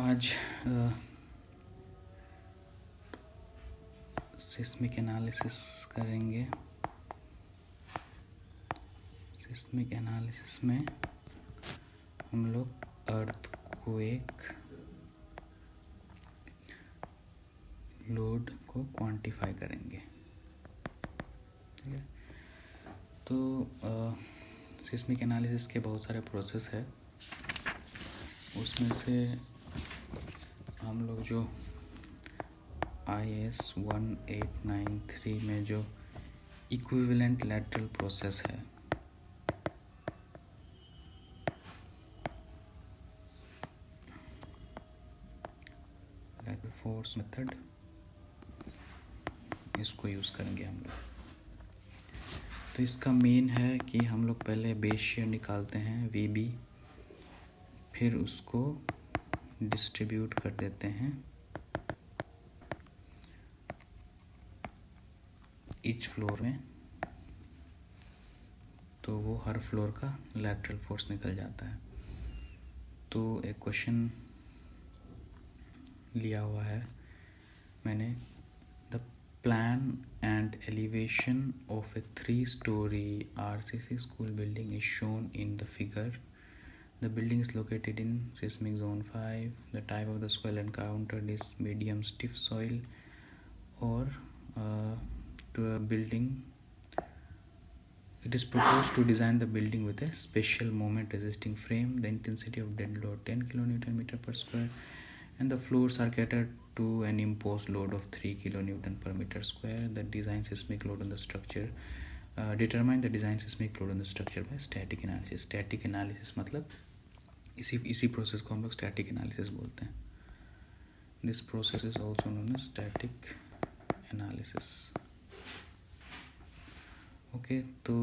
आज seismic analysis करेंगे। Seismic analysis में हम लोग अर्थक्वेक लोड को क्वांटिफाई करेंगे। ठीक है, तो सिस्मिक एनालिसिस के बहुत सारे प्रोसेस है। उसमें से हम लोग जो IS 1893 में जो इक्विवेलेंट लैटरल प्रोसेस है, लैटरल फोर्स मेथड, इसको यूज़ करेंगे हम लोग। तो इसका मेन है कि हम लोग पहले बेस शेयर निकालते हैं VB, फिर उसको डिस्ट्रीब्यूट कर देते हैं ईच फ्लोर में, तो वो हर फ्लोर का लैटरल फोर्स निकल जाता है। तो एक क्वेश्चन लिया हुआ है मैंने, the plan and elevation of A 3-story RCC school building is shown in the figure. The building is located in seismic zone 5. The type of the soil encountered is medium stiff soil, or to a building. It is proposed to design the building with a special moment resisting frame. The intensity of dead load 10 kN meter per square, and the floors are catered to an imposed load of 3 kN per meter square. The design seismic load on the structure. Determine the design seismic load on the structure by static analysis. Static analysis मतलब इसी process को हम लोग static analysis बोलते हैं। This process is also known as static analysis. Okay, तो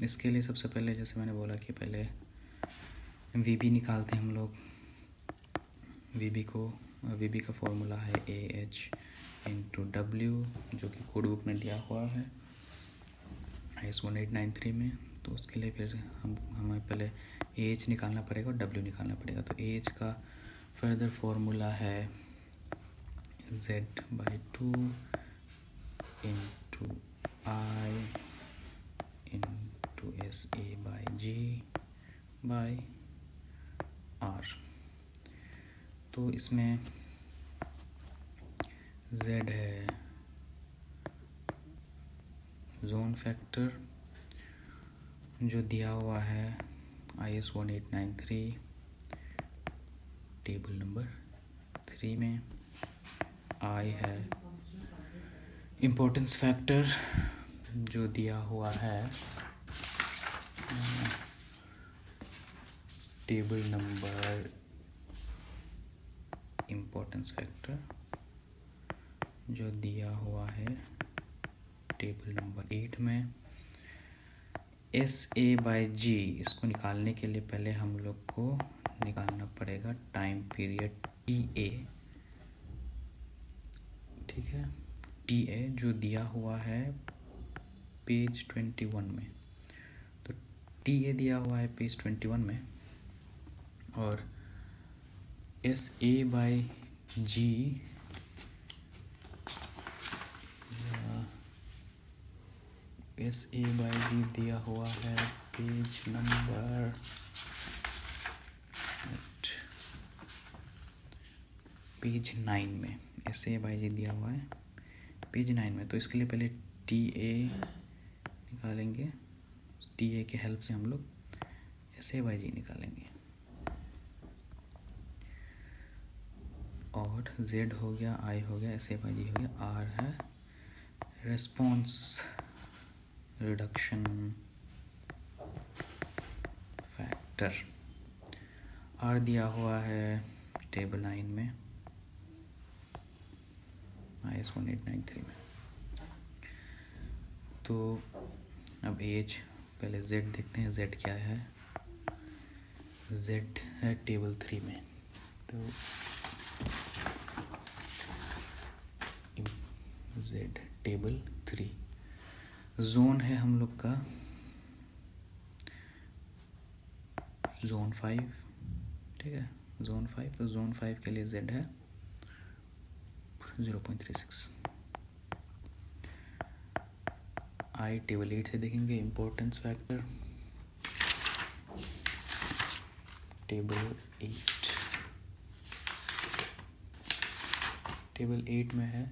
इसके लिए सबसे पहले जैसे मैंने बोला कि पहले VB निकालते हैं हम लोग। VB का फॉर्मूला है AH × W, जो कि कोड बुक में दिया हुआ है IS 1893 में। तो उसके लिए फिर हमें पहले AH निकालना पड़ेगा और W निकालना पड़ेगा। तो AH का फर्दर फॉर्मूला है Z/2 × I × SA/G/R। तो इसमें Z है जोन फैक्टर, जो दिया हुआ है IS 1893 टेबल नंबर 3 में। I है इम्पोर्टेंस फैक्टर, जो दिया हुआ है टेबल नंबर इम्पोर्टेंस फैक्टर जो दिया हुआ है टेबल नंबर 8 में। SA/G, इसको निकालने के लिए पहले हम लोग को निकालना पड़ेगा टाइम पीरियड TA। ठीक है, TA जो दिया हुआ है पेज 21 में। तो TA दिया हुआ है पेज 21 में, और SA/G दिया हुआ है पेज नंबर पेज 9 में। SA/G दिया हुआ है पेज 9 में। तो इसके लिए पहले TA निकालेंगे, TA के हेल्प से हम लोग SA/G निकालेंगे। और Z हो गया, I हो गया, SA/G हो गया, R है रेस्पॉन्स रिडक्शन फैक्टर। R दिया हुआ है टेबल 9 में IS 1893 में। तो अब AH, पहले Z देखते हैं Z क्या है। Z है टेबल 3 में। तो Z टेबल 3, जोन है हम लोग का जोन 5। ठीक है, जोन 5, तो जोन 5 के लिए z है 0.36। आई टेबल 8 से देखेंगे इम्पोर्टेंस फैक्टर। टेबल 8 में है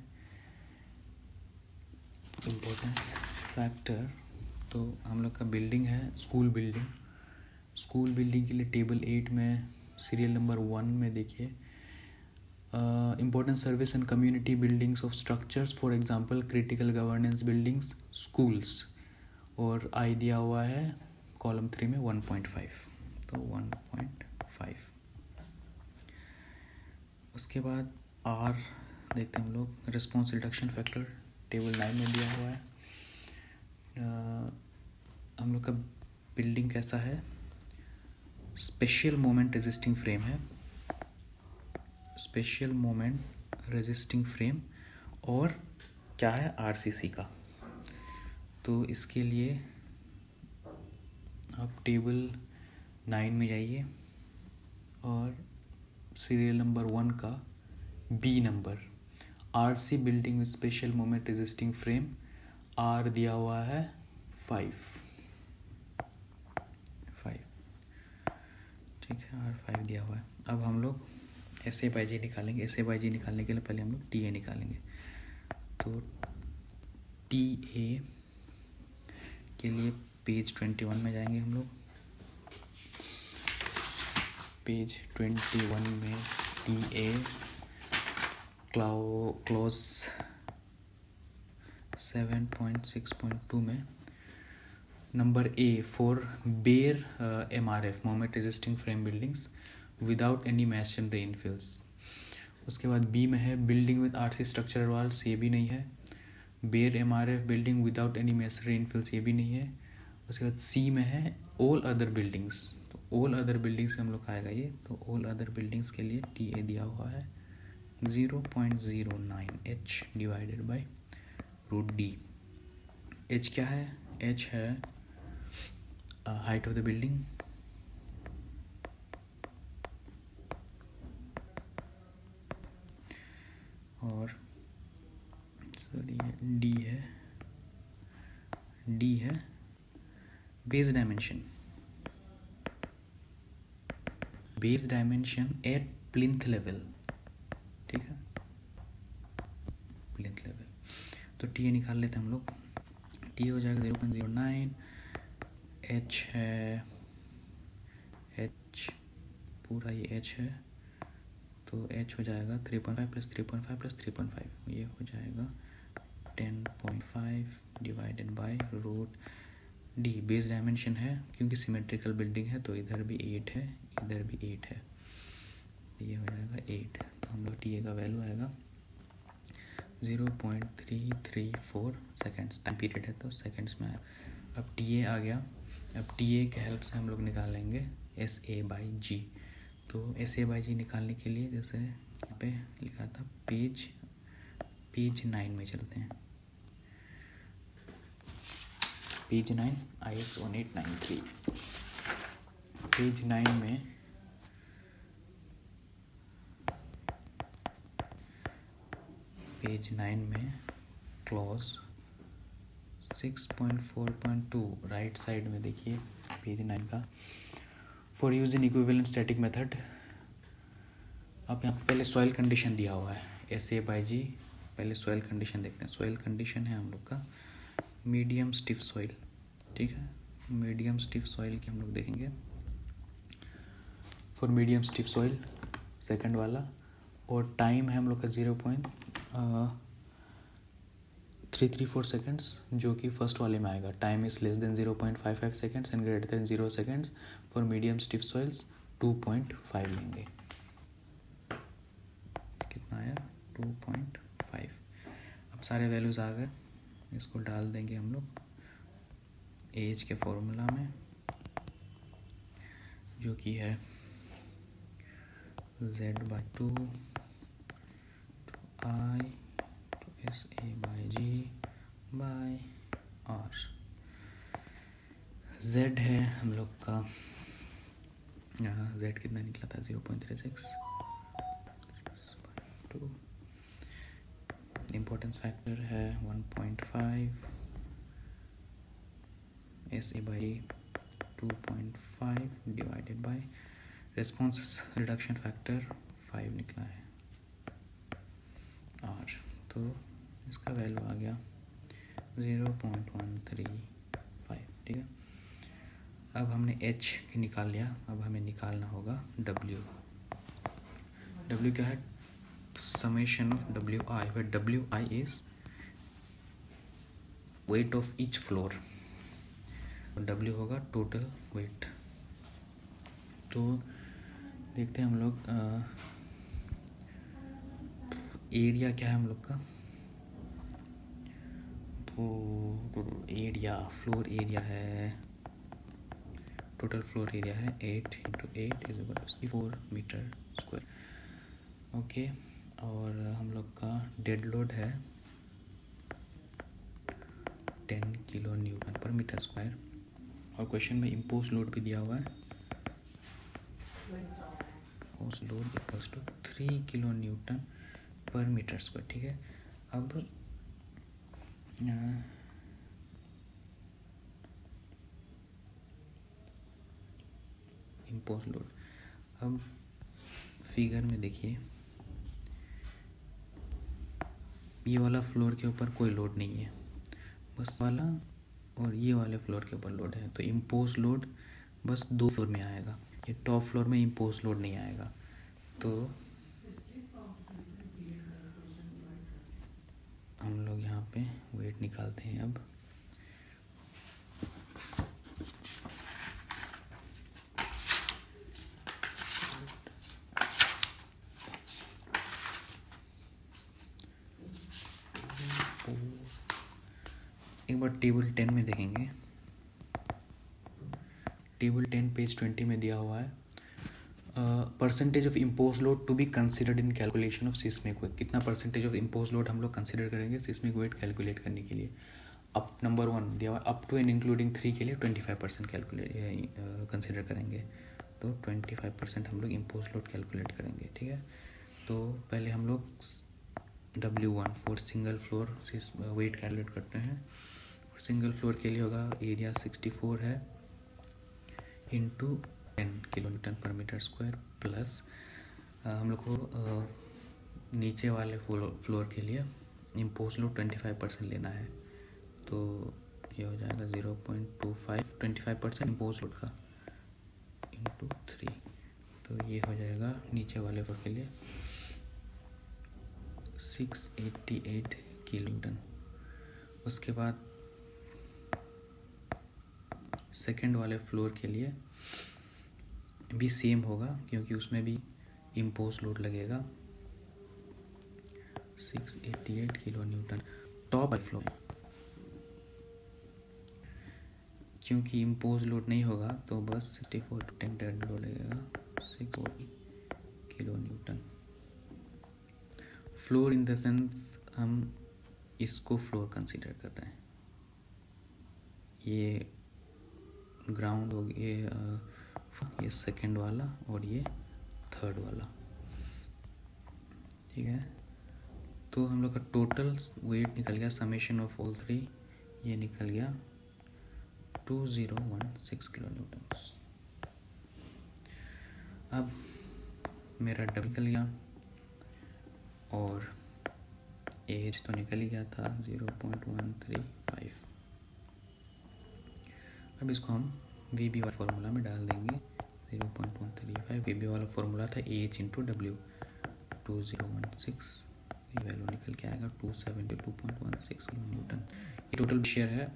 इम्पोर्टेंस फैक्टर। तो हम लोग का बिल्डिंग है स्कूल बिल्डिंग के लिए टेबल 8 में सीरियल नंबर 1 में देखिए important service and community buildings of structures, for example critical governance buildings, schools, और आई दिया हुआ है कॉलम 3 में 1.5, तो 1.5। उसके बाद आर देखते हैं हम लोग, रिस्पॉन्स रिडक्शन फैक्टर टेबल 9 में दिया हुआ है। हम लोग का बिल्डिंग कैसा है, स्पेशल मोमेंट रेजिस्टिंग फ्रेम है, स्पेशल मोमेंट रेजिस्टिंग फ्रेम, और क्या है आरसीसी का। तो इसके लिए आप टेबल 9 में जाइए और सीरियल नंबर 1 का B number, RC building with special moment resisting frame, R दिया हुआ है 5, ठीक है, R5 दिया हुआ है। अब हम लोग SA/G निकालेंगे। SA/G निकालने के लिए पहले हम लोग TA निकालेंगे। तो TA के लिए पेज 21 में जाएंगे हम लोग। पेज 21 में TA क्लॉज 7.6.2 में नंबर A for bare MRF moment resisting frame buildings without any masonry infills. उसके बाद B में है building with RC structural walls, ये भी नहीं है। Bare MRF building without any masonry infills, ये भी नहीं है। उसके बाद C में है ऑल अदर बिल्डिंग्स, तो ऑल अदर बिल्डिंग्स से हम लोग आएगा ये, तो ऑल अदर बिल्डिंग्स के लिए TA दिया हुआ है 0.09 H divided by √D। H क्या है, H है हाइट ऑफ द बिल्डिंग, और सॉरी D है base dimension at plinth level, ठीक है, प्लिंथ लेवल। तो TA निकाल लेते हैं हम लोग। TA हो जाएगा 0.09, H है H पूरा ये H है, तो H हो जाएगा 3.5 प्लस 3.5 प्लस 3.5, ये हो जाएगा 10.5 divided by √D। Base dimension है क्योंकि सिमेट्रिकल बिल्डिंग है, तो इधर भी 8 है, इधर भी 8 है, ये हो जाएगा 8। तो हम लोग TA का वैल्यू आएगा 0.334 सेकेंड्स, टाइम पीरियड है तो सेकेंड्स में आया। अब TA आ गया। अब TA के हेल्प से हम लोग निकालेंगे SA/G। तो SA/G निकालने के लिए जैसे यहाँ पे लिखा था पेज 9 में चलते हैं। पेज 9 IS 1893, पेज 9 में क्लॉज 6.4.2 राइट साइड में देखिए पेज 9 का, for use in equivalent static method. अब यहाँ पे पहले सॉइल कंडीशन दिया हुआ है SA/G। पहले सॉइल कंडीशन देखते हैं। सॉइल कंडीशन है हम लोग का मीडियम स्टिफ सॉइल, ठीक है, मीडियम स्टिफ सॉइल की हम लोग देखेंगे। For medium stiff soil second वाला, और टाइम है हम लोग का 0.334 सेकेंड्स, जो कि फर्स्ट वाले में आएगा। Time is less than 0.55 seconds and greater than 0 seconds. For medium stiff soils 2.5 लेंगे। कितना आया 2.5। अब सारे वैल्यूज आ गए, इसको डाल देंगे हम लोग एज के फॉर्मूला में, जो कि है Z/2 I SA/G/R। Z है हम लोग का यहाँ z कितना निकला था 0.36 2 इम्पोर्टेंस फैक्टर है 1.5 SA by 2.5 divided by response reduction factor 5 निकला है R, तो इसका वैल्यू आ गया 0.135। ठीक है, अब हमने H निकाल लिया, अब हमें निकालना होगा W। W क्या है? summation of WI, where WI is weight of each floor, W होगा total weight। तो देखते हैं हम लोग एरिया क्या है हम लोग का, एरिया फ्लोर एरिया है, टोटल फ्लोर एरिया है 8 × 8 = 4 मीटर स्क्वायर। ओके, और हम लोग का डेड लोड है 10 kilo newton per metre square, और क्वेश्चन में इम्पोज लोड भी दिया हुआ है, impose load equals to 3 kilo newton per metre square. ठीक है, अब इम्पोज लोड, अब फिगर में देखिए ये वाला फ्लोर के ऊपर कोई लोड नहीं है, बस वाला और ये वाले फ्लोर के ऊपर लोड है, तो इम्पोज लोड बस 2 फ्लोर में आएगा, ये टॉप फ्लोर में इम्पोज लोड नहीं आएगा। तो हम लोग यहाँ पे वेट निकालते हैं। अब एक बार टेबल 10 में देखेंगे, टेबल 10 पेज 20 में दिया हुआ है percentage of impose load to be considered in calculation of seismic weight. कितना परसेंटेज ऑफ इम्पोज लोड हम लोग कंसिडर करेंगे सिस्मिक वेट कैलकुलेट करने के लिए। अब नंबर 1 दिया हुआ अप टू एंड इंक्लूडिंग 3 के लिए 25% कैलकुलेट कंसिडर करेंगे, तो 25% हम लोग इम्पोज लोड कैलकुलेट करेंगे। ठीक है, तो पहले हम लोग W1 for single floor weight calculate करते हैं। सिंगल फ्लोर के लिए होगा एरिया 64 है into 10 kilo newton per metre square, plus हम लोग को नीचे वाले फ्लोर के लिए इम्पोज लोड 25% लेना है, तो ये हो जाएगा 0.25 25% इम्पोज लोड का इंटू 3, तो ये हो जाएगा नीचे वाले फ्लोर के लिए 688 किलो न्यूटन। उसके बाद सेकंड वाले फ्लोर के लिए भी सेम होगा, क्योंकि उसमें भी इम्पोज लोड लगेगा 688 किलो न्यूटन। टॉप फ्लोर क्योंकि इम्पोज लोड नहीं होगा तो बस 64 डेड लोड लगेगा 640 kilo Newton. Floor in the sense हम इसको फ्लोर कंसीडर कर रहे हैं, ये ग्राउंड हो गया, ये सेकंड वाला और ये थर्ड वाला। ठीक है, तो हम लोग का टोटल वेट निकल गया समेशन ऑफ ऑल 3, ये निकल गया 2016 किलो न्यूटन। अब मेरा डबल निकल गया और एज तो निकल ही गया था 0.135। अब इसको हम VB वाला फॉर्मूला में डाल देंगे 0.135। VB वाला फॉर्मूला था H इंटू W, 2016, ये वैल्यू निकल के आएगा 272.16 किलो न्यूटन। ये टोटल शेयर है।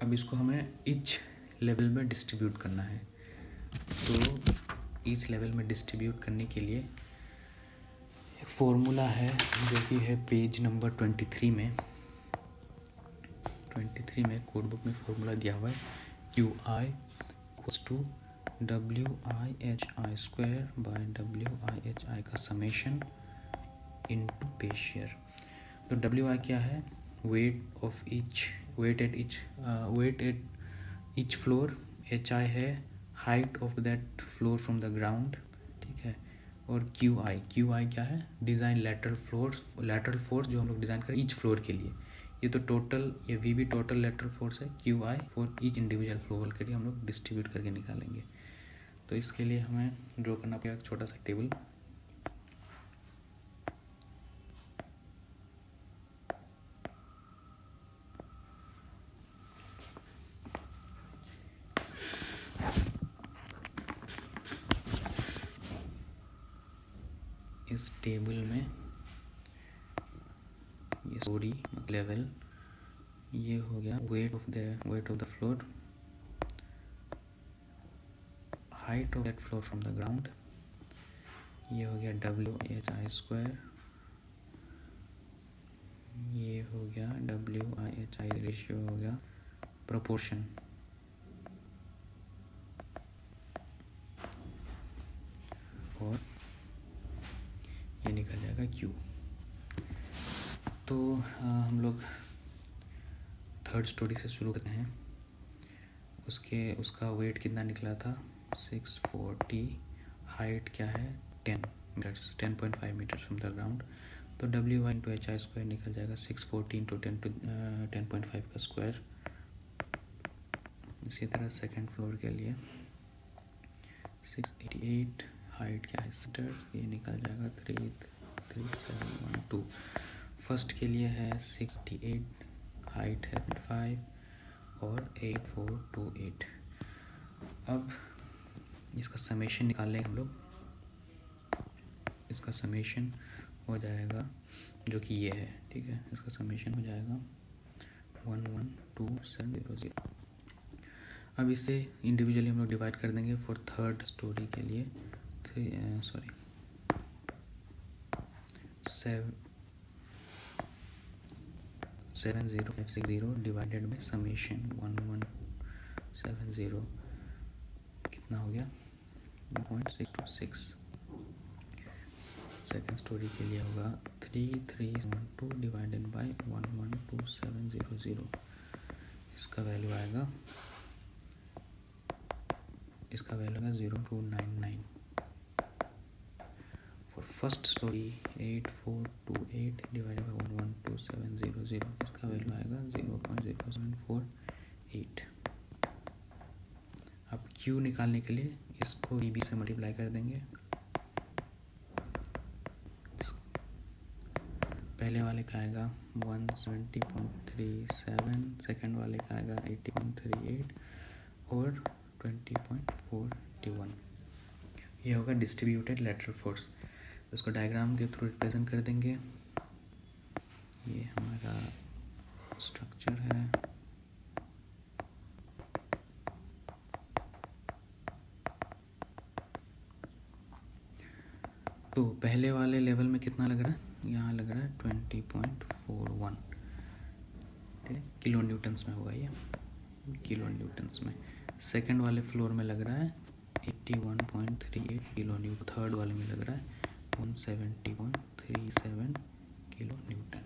अब इसको हमें ईच लेवल में डिस्ट्रीब्यूट करना है, तो ईच लेवल में डिस्ट्रीब्यूट करने के लिए एक फॉर्मूला है जो कि है पेज नंबर 23 में कोड बुक में फॉर्मूला दिया हुआ है QI = WIHI square by WIHI का समेशन इनटू पेज शेयर। तो WI क्या है? Weight at each floor. HI है height of that floor from the ground, ठीक है। और क्यू आई क्या है, डिज़ाइन लैटरल फोर्स जो हम लोग डिज़ाइन करें ईच फ्लोर के लिए। ये तो टोटल, ये वी भी टोटल लैटरल फोर्स है, Q I for each individual floor के लिए हम लोग डिस्ट्रीब्यूट करके निकालेंगे। तो इसके लिए हमें ड्रॉ करना पड़ेगा एक छोटा सा टेबल। इस टेबल में ये स्टोरी लेवल, ये हो गया wait of the floor, height of that floor from the ground, ये हो गया WHI², ये हो गया WIHI रेशियो हो गया प्रोपोर्शन, और ये निकल जाएगा Q। तो हम लोग थर्ड स्टोरी से शुरू करते हैं। उसका वेट कितना निकला था 640, हाइट क्या है 10 metres, 10.5 metres from the ground. तो WI/HI² निकल जाएगा 640 इंटू 10.5 का स्क्वायर। इसी तरह सेकेंड फ्लोर के लिए 688, हाइट क्या है मीटर्स, ये निकल जाएगा 33712। फर्स्ट के लिए है 68, हाइट है 5 और 8428। अब इसका समेशन निकाल लेंगे हम लोग। इसका समेशन हो जाएगा जो कि ये है, ठीक है। इसका समेशन हो जाएगा 112,700। अब इससे इंडिविजुअली हम लोग डिवाइड कर देंगे फॉर थर्ड स्टोरी के लिए 70560 डिवाइडेड बाई समेशन 1170 कितना हो गया 0.626। सेकेंड स्टोरी के लिए होगा 3312 डिवाइडेड बाई 112700। इसका वैल्यू आएगा 0299। For first story 8428 divided by 112700, इसका वैल्यू आएगा 0.0748। अब Q निकालने के लिए इसको EB से मल्टीप्लाई कर देंगे। पहले वाले का आएगा 170.37, सेकेंड वाले का आएगा 80.38 और 20.41। ये होगा डिस्ट्रीब्यूटेड लैटरल फोर्स। इसको डायग्राम के थ्रू रिप्रेजेंट कर देंगे। ये हमारा स्ट्रक्चर है। तो पहले वाले लेवल में कितना लग रहा है, यहाँ लग रहा है 20.41, ठीक है, किलो न्यूटन्स में होगा ये, किलो न्यूटन्स में। सेकंड वाले फ्लोर में लग रहा है 81.38 किलो न्यूटन, थर्ड वाले में लग रहा है 170.37 किलो न्यूटन।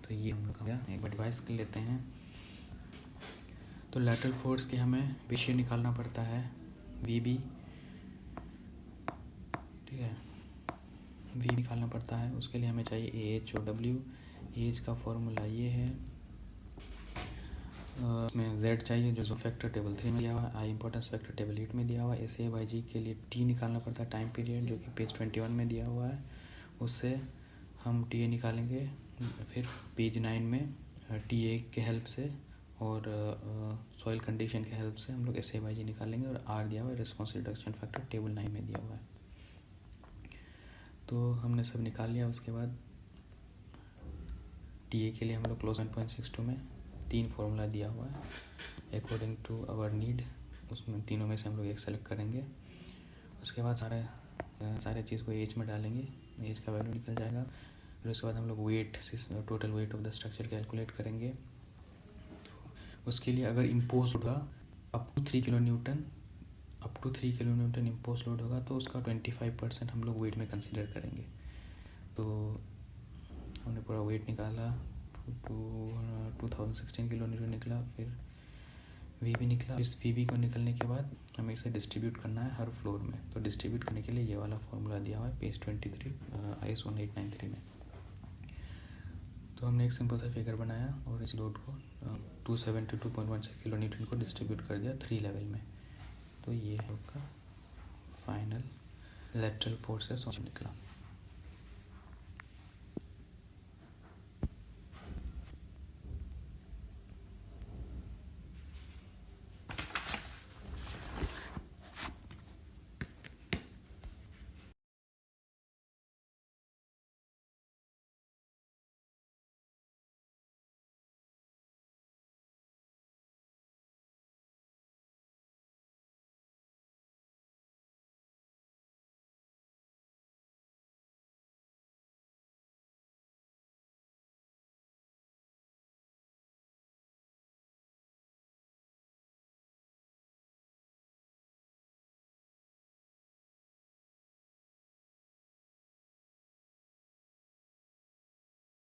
तो ये हम लोग का एक बार डिवाइस कर लेते हैं। तो लैटरल फोर्स के हमें रेशियो निकालना पड़ता है VB, ठीक है, V निकालना पड़ता है। उसके लिए हमें चाहिए AH और W। AH का फॉर्मूला ये है, इसमें Z चाहिए जो फैक्टर टेबल 3 में दिया हुआ है, I इंपॉर्टेंस फैक्टर टेबल 8 में दिया हुआ है। SAY/G के लिए T निकालना पड़ता है, टाइम पीरियड, जो कि पेज 21 में दिया हुआ है। उससे हम TA निकालेंगे। फिर पेज 9 में TA के हेल्प से और सॉइल कंडीशन के हेल्प से हम लोग SAY/G निकालेंगे। और R दिया हुआ है, रिस्पॉन्स रिडक्शन फैक्टर टेबल 9 में दिया हुआ है। तो हमने सब निकाल लिया। उसके बाद TA के लिए हम लोग क्लोज 1.62 में 3 फार्मूला दिया हुआ है अकॉर्डिंग टू आवर नीड। उसमें तीनों में से हम लोग एक सेलेक्ट करेंगे। उसके बाद सारे चीज़ को एज में डालेंगे, एज का वैल्यू निकल जाएगा। फिर उसके बाद हम लोग weight, total weight of the structure calculate करेंगे। उसके लिए अगर इम्पोज होगा up to 3 kilo newton impose load होगा तो उसका 25% हम लोग वेट में कंसिडर करेंगे। तो हमने पूरा वेट निकाला, 2016 किलो न्यूटन निकला। फिर वी भी निकला। इस वी भी को निकलने के बाद हमें इसे डिस्ट्रीब्यूट करना है हर फ्लोर में। तो डिस्ट्रीब्यूट करने के लिए ये वाला फॉर्मूला दिया हुआ है पेज 23 IS 1893 में। तो हमने एक सिंपल सा फिगर बनाया और इस लोड को 272.16 किलो न्यूटन को डिस्ट्रीब्यूट कर दिया 3 लेवल में। तो ये है आपका फाइनल लेटरल फोर्सेस निकला।